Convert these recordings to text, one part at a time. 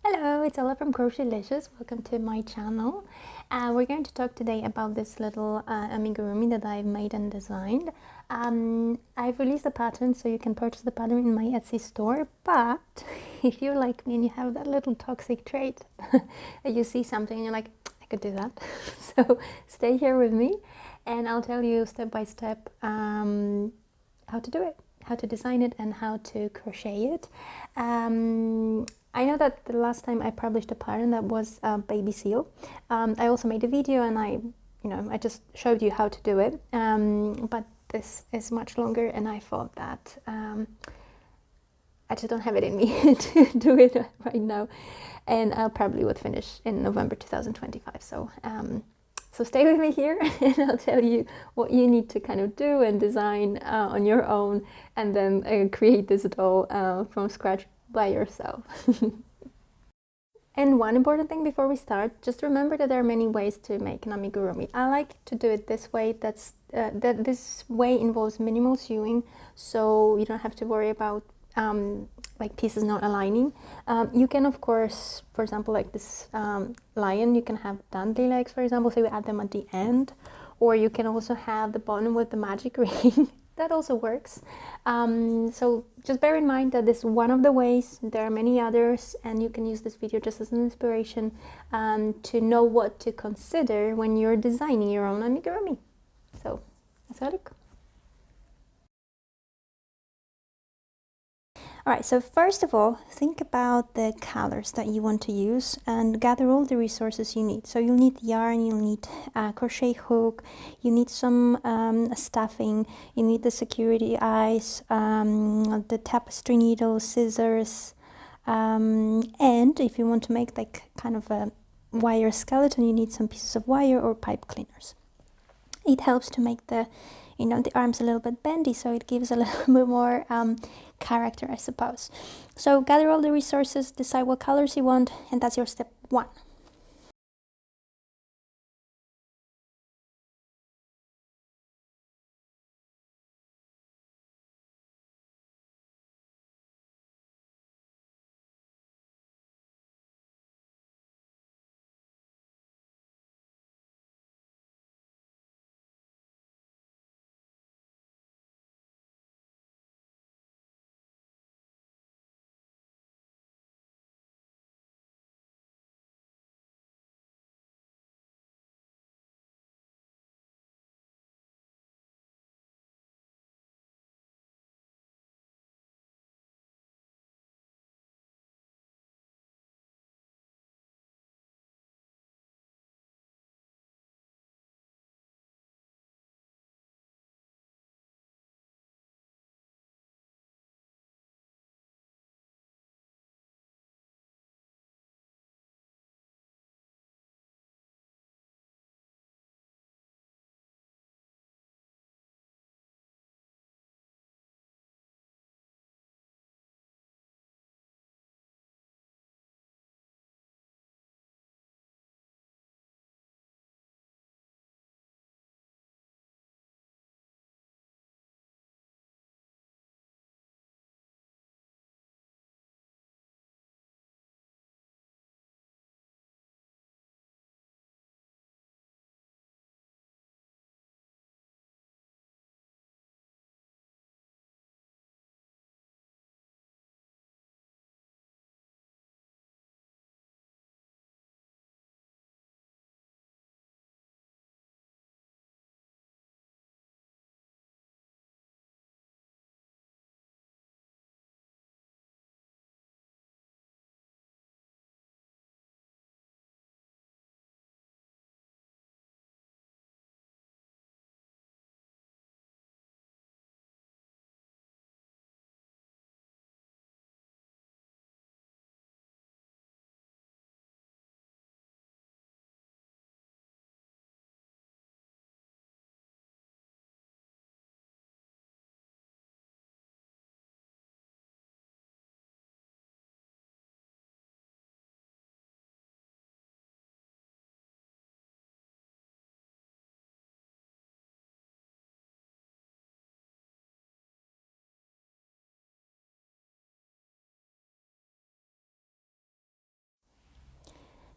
Hello, it's Ella from Crochetylicious. Welcome to my channel. We're going to talk today about this little amigurumi that I've made and designed. I've released the pattern so you can purchase the pattern in my Etsy store, but if you're like me and you have that little toxic trait that you see something and you're like, I could do that. So stay here with me and I'll tell you step by step how to do it, how to design it, and how to crochet it. I know that the last time I published a pattern that was a baby seal. I also made a video and I just showed you how to do it. But this is much longer, and I thought that I just don't have it in me to do it right now, and I probably would finish in November 2025. So stay with me here and I'll tell you what you need to kind of do and design on your own, and then create this doll from scratch by yourself. And one important thing before we start, just remember that there are many ways to make an amigurumi. I like to do it this way. This way involves minimal sewing, so you don't have to worry about like pieces not aligning. You can, of course, for example, like this lion, you can have dandly legs, for example, so you add them at the end, or you can also have the bottom with the magic ring. That also works. So just bear in mind that this is one of the ways. There are many others, and you can use this video just as an inspiration to know what to consider when you're designing your own amigurumi. So let's have a look. Alright, so first of all, think about the colors that you want to use and gather all the resources you need. So you'll need yarn, you'll need a crochet hook, you need some stuffing, you need the security eyes, the tapestry needle, scissors, and if you want to make like kind of a wire skeleton, you need some pieces of wire or pipe cleaners. It helps to make the arms a little bit bendy, so it gives a little bit more character, I suppose. So gather all the resources, decide what colors you want, and that's your step one.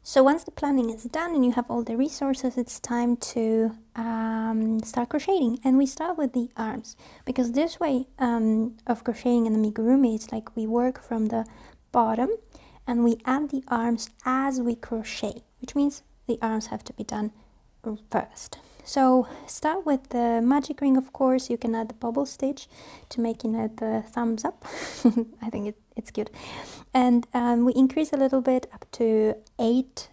So once the planning is done and you have all the resources, it's time to start crocheting. And we start with the arms, because this way of crocheting in the amigurumi, it's like we work from the bottom and we add the arms as we crochet, which means the arms have to be done first. So start with the magic ring, of course. You can add the bubble stitch to make the thumbs up. I think it's cute. And we increase a little bit up to 8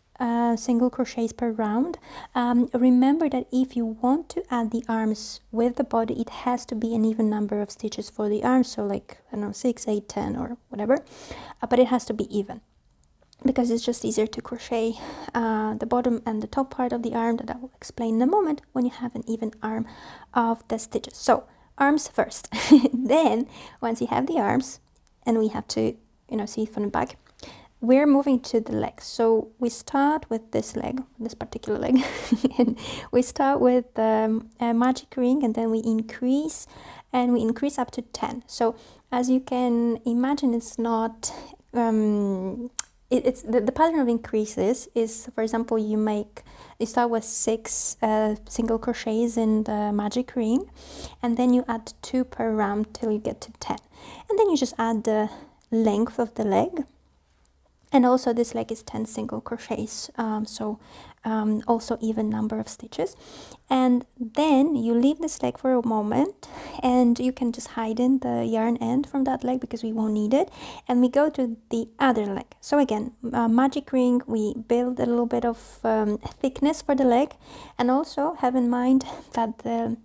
single crochets per round. Remember that if you want to add the arms with the body, it has to be an even number of stitches for the arms, so like, I don't know, 6, 8, 10 or whatever, but it has to be even, because it's just easier to crochet the bottom and the top part of the arm, that I will explain in a moment, when you have an even arm of the stitches. So arms first. Then once you have the arms, and we have to, you know, see it from the back, we're moving to the legs. So we start with this leg, this particular leg, and we start with a magic ring, and then we increase, and we increase up to 10. So as you can imagine, it's not it's the pattern of increases is, for example, you start with 6 single crochets in the magic ring, and then you add 2 per round till you get to 10, and then you just add the length of the leg. And also this leg is 10 single crochets, also even number of stitches. And then you leave this leg for a moment, and you can just hide in the yarn end from that leg because we won't need it. And we go to the other leg. So again, magic ring, we build a little bit of thickness for the leg, and also have in mind that the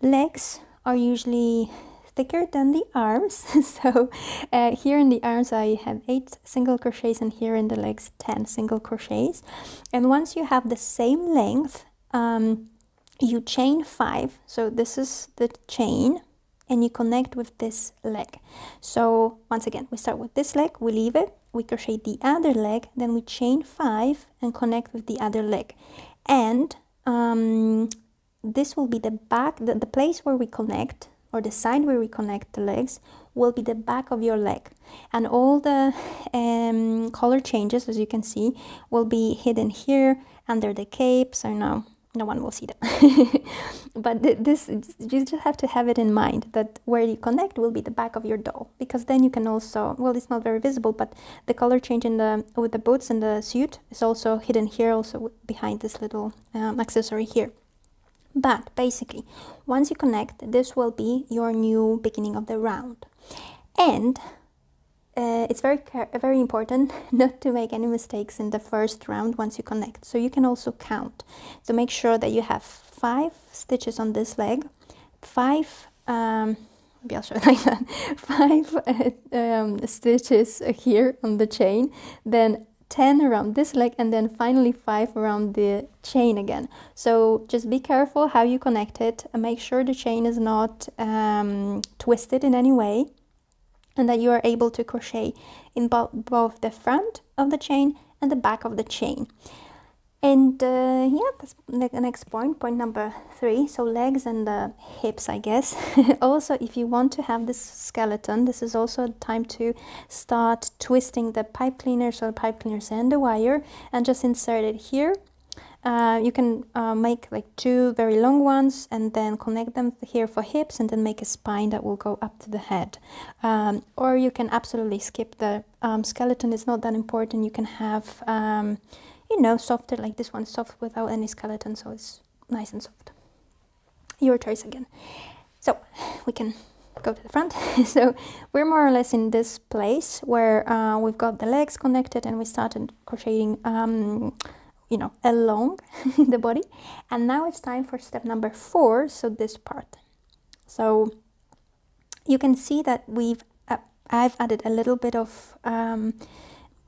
legs are usually thicker than the arms. So here in the arms I have 8 single crochets, and here in the legs 10 single crochets. And once you have the same length, you chain 5. So this is the chain, and you connect with this leg. So once again, we start with this leg, we leave it, we crochet the other leg, then we chain 5 and connect with the other leg. And this will be the back, the place where we connect, or the side where we connect the legs, will be the back of your leg. And all the color changes, as you can see, will be hidden here under the cape. So now no one will see that. But this, you just have to have it in mind, that where you connect will be the back of your doll, because then you can also, well, it's not very visible, but the color change with the boots and the suit is also hidden here, also behind this little accessory here. But basically, once you connect, this will be your new beginning of the round. And it's very important not to make any mistakes in the first round once you connect. So you can also count. So make sure that you have 5 stitches on this leg, 5 maybe I'll show it like that, 5 stitches here on the chain, then 10 around this leg, and then finally 5 around the chain again. So just be careful how you connect it, and make sure the chain is not twisted in any way, and that you are able to crochet in both the front of the chain and the back of the chain. And yeah, that's the next point number 3. So legs and the hips, I guess. Also, if you want to have this skeleton, this is also time to start twisting the pipe cleaners, or pipe cleaners and the wire, and just insert it here. You can make like 2 very long ones, and then connect them here for hips, and then make a spine that will go up to the head. Or you can absolutely skip the skeleton. It's not that important. You can have you know, softer, like this one, soft without any skeleton, so it's nice and soft. Your choice again. So we can go to the front. So we're more or less in this place where we've got the legs connected, and we started crocheting you know, along the body. And now it's time for step number 4, so this part. So you can see that I've added a little bit of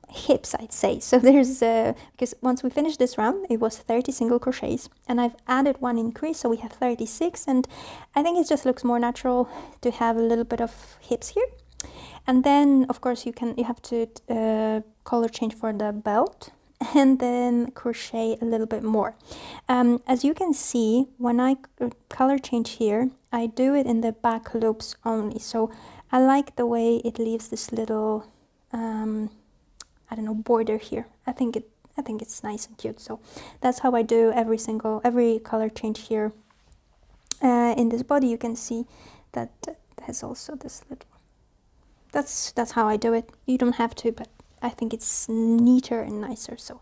hips, I'd say. So there's because once we finish this round, it was 30 single crochets, and I've added 1 increase, so we have 36. And I think it just looks more natural to have a little bit of hips here. And then of course you have to color change for the belt, and then crochet a little bit more. As you can see, when I color change here, I do it in the back loops only. So I like the way it leaves this little I don't know, border here. I think I think it's nice and cute. So that's how I do every color change here. In this body you can see that has also this little, that's how I do it. You don't have to, but I think it's neater and nicer. So,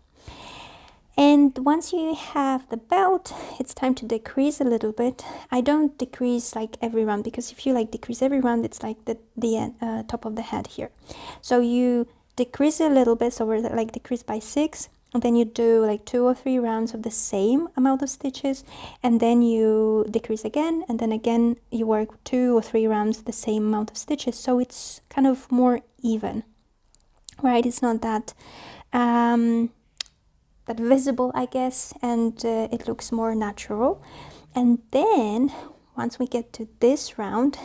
and once you have the belt, it's time to decrease a little bit. I don't decrease like every round, because if you like decrease every round, it's like the top of the head here. So you decrease a little bit, so we're like decrease by 6, and then you do like 2 or 3 rounds of the same amount of stitches, and then you decrease again, and then again you work 2 or 3 rounds the same amount of stitches, so it's kind of more even, right? It's not that that visible, I guess, and it looks more natural. And then once we get to this round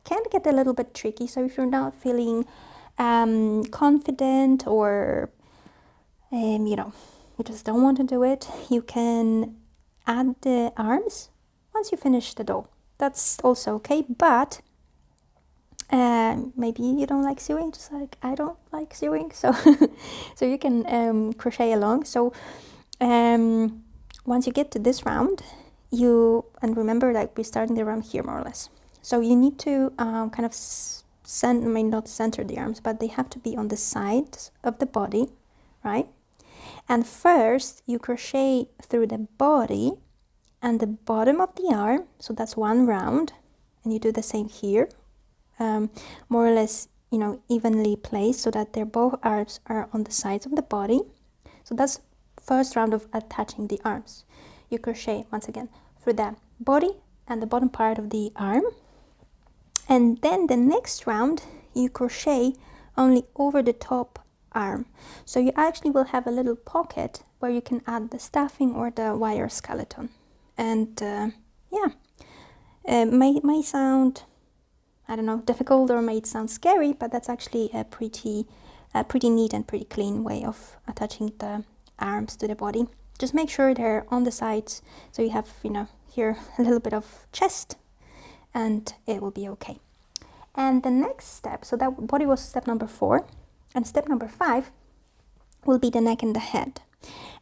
can get a little bit tricky. So if you're not feeling confident, or you know, you just don't want to do it, you can add the arms once you finish the doll. That's also okay, but maybe you don't like sewing, just like I don't like sewing, so so you can crochet along. So once you get to this round, and remember, like, we're starting the round here more or less, so you need to kind of not center the arms, but they have to be on the sides of the body, right? And first you crochet through the body and the bottom of the arm, so that's one round, and you do the same here. More or less, you know, evenly placed, so that their both arms are on the sides of the body. So that's first round of attaching the arms. You crochet once again through the body and the bottom part of the arm, and then the next round you crochet only over the top arm. So you actually will have a little pocket where you can add the stuffing or the wire skeleton. And yeah, may sound, I don't know, difficult, or may sound scary, but that's actually a pretty neat and pretty clean way of attaching the arms to the body. Just make sure they're on the sides, so you have, you know, here a little bit of chest, and it will be okay. And the next step, so that body was step number 4, and step number 5 will be the neck and the head.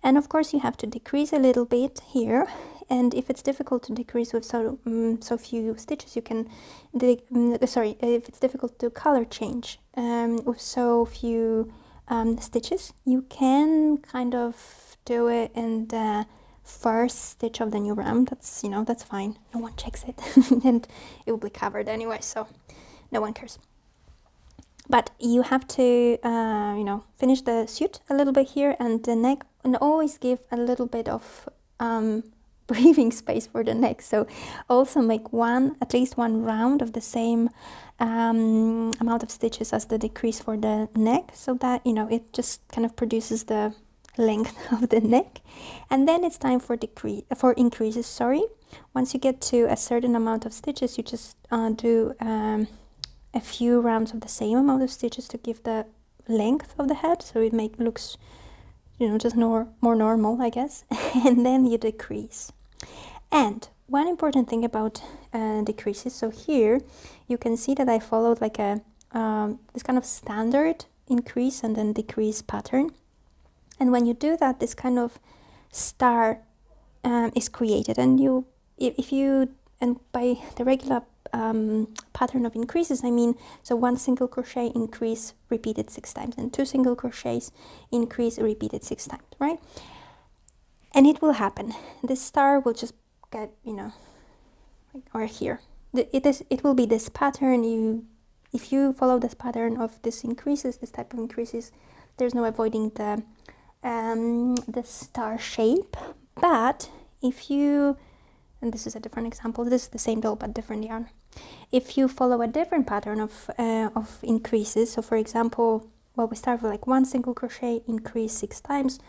And of course you have to decrease a little bit here, and if it's difficult to decrease with so few stitches, you can if it's difficult to color change with so few stitches, you can kind of do it in the first stitch of the new round. That's, you know, that's fine, no one checks it and it will be covered anyway, so no one cares. But you have to you know, finish the suit a little bit here and the neck, and always give a little bit of breathing space for the neck. So also make at least one round of the same amount of stitches as the decrease for the neck, so that, you know, it just kind of produces the length of the neck. And then it's time for increases. Sorry, once you get to a certain amount of stitches, you just do a few rounds of the same amount of stitches to give the length of the head, so it looks, you know, just more normal, I guess. And then you decrease. And one important thing about decreases, so here you can see that I followed like a this kind of standard increase and then decrease pattern. And when you do that, this kind of star is created, and by the regular pattern of increases, I mean, so 1 single crochet, increase, repeated 6 times, and 2 single crochets, increase, repeated 6 times, right? And it will happen. This star will just get, you know, or here. It will be this pattern. If you follow this pattern of this type of increases, there's no avoiding the star shape. But if you, and this is a different example, this is the same doll but different yarn. If you follow a different pattern of increases, so for example, well, we start with like 1 single crochet, increase 6 times,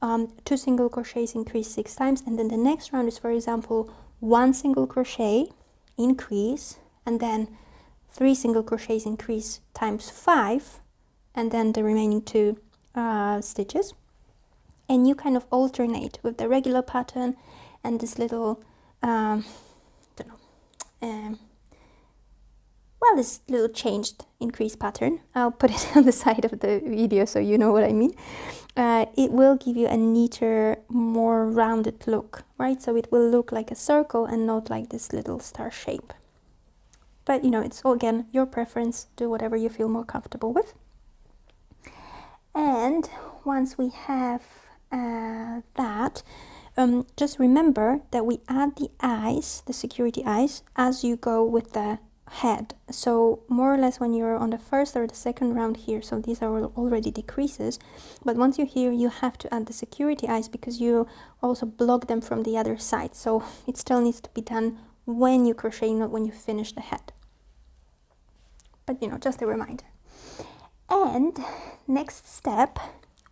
2 single crochets, increase 6 times, and then the next round is, for example, 1 single crochet, increase, and then 3 single crochets, increase times 5, and then the remaining 2 stitches. And you kind of alternate with the regular pattern and this little well, this little changed increase pattern, I'll put it on the side of the video so you know what I mean. It will give you a neater, more rounded look, right? So it will look like a circle and not like this little star shape. But you know, it's all, again, your preference. Do whatever you feel more comfortable with. And once we have that, just remember that we add the eyes, the security eyes, as you go with the head. So more or less when you're on the first or the second round here, so these are already decreases, but once you're here, you have to add the security eyes because you also block them from the other side. So it still needs to be done when you crochet, not when you finish the head. But you know, just a reminder. And next step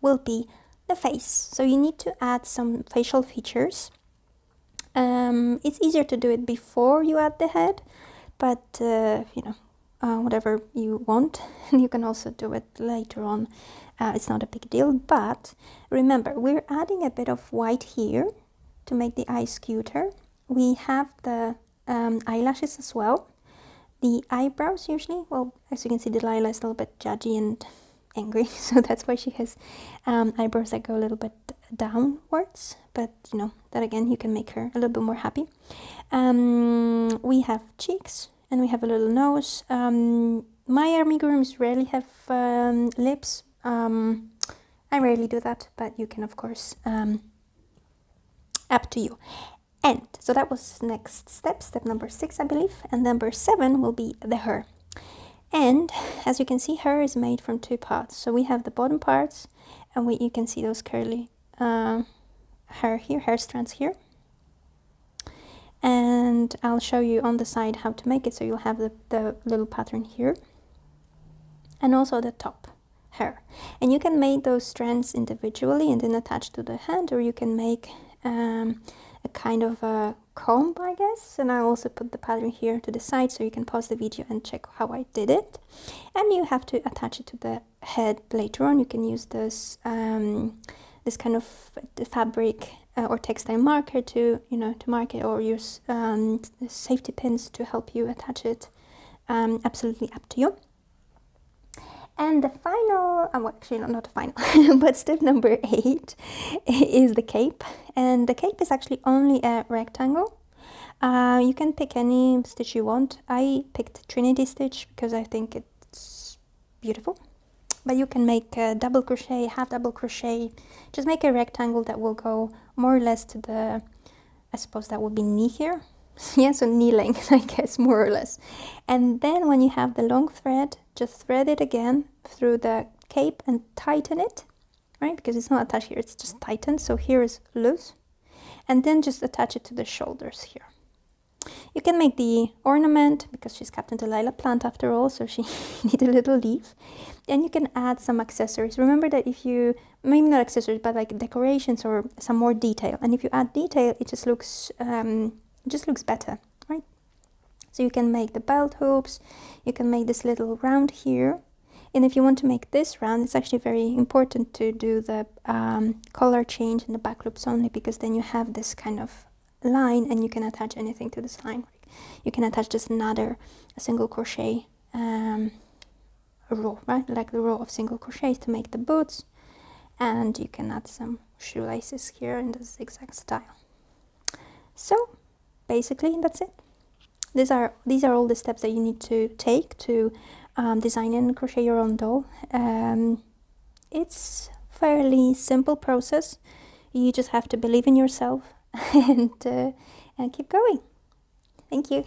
will be the face. So you need to add some facial features. It's easier to do it before you add the head, but you know, whatever you want. You can also do it later on. It's not a big deal, but remember, we're adding a bit of white here to make the eyes cuter. We have the eyelashes as well. The eyebrows usually, well, as you can see, Delilah is a little bit judgy and angry, so that's why she has eyebrows that go a little bit downwards. But you know, that again, you can make her a little bit more happy. We have cheeks and we have a little nose. My amigurumis rarely have lips. I rarely do that, but you can, of course, up to you. And so that was next step, step number 6, I believe. And number 7 will be the hair. And as you can see, hair is made from 2 parts. So we have the bottom parts, and you can see those curly hair here, hair strands here. And I'll show you on the side how to make it, so you'll have the little pattern here. And also the top hair. And you can make those strands individually and then attach to the hand, or you can make a kind of a comb, I guess. And I also put the pattern here to the side, so you can pause the video and check how I did it. And you have to attach it to the head later on. You can use this this kind of fabric or textile marker to, you know, to mark it, or use safety pins to help you attach it. Absolutely up to you. And the final, well, actually not the final, but step number 8 is the cape. And the cape is actually only a rectangle. You can pick any stitch you want. I picked Trinity stitch because I think it's beautiful. But you can make a double crochet, half double crochet. Just make a rectangle that will go more or less to the, I suppose that would be knee here. Yeah, so knee length, I guess, more or less. And then when you have the long thread, just thread it again through the cape and tighten it, right? Because it's not attached here, it's just tightened. So here is loose. And then just attach it to the shoulders here. You can make the ornament, because she's Captain Delilah plant after all, so she needs a little leaf. And you can add some accessories. Remember that if you, maybe not accessories, but like decorations or some more detail. And if you add detail, it just looks better, right? So you can make the belt hoops, you can make this little round here. And if you want to make this round, it's actually very important to do the color change in the back loops only, because then you have this kind of line and you can attach anything to this line. You can attach just a single crochet row, right? Like the row of single crochets to make the boots. And you can add some shoelaces here in the zigzag style. So basically that's it. These are all the steps that you need to take to design and crochet your own doll. It's fairly simple process. You just have to believe in yourself and keep going. Thank you.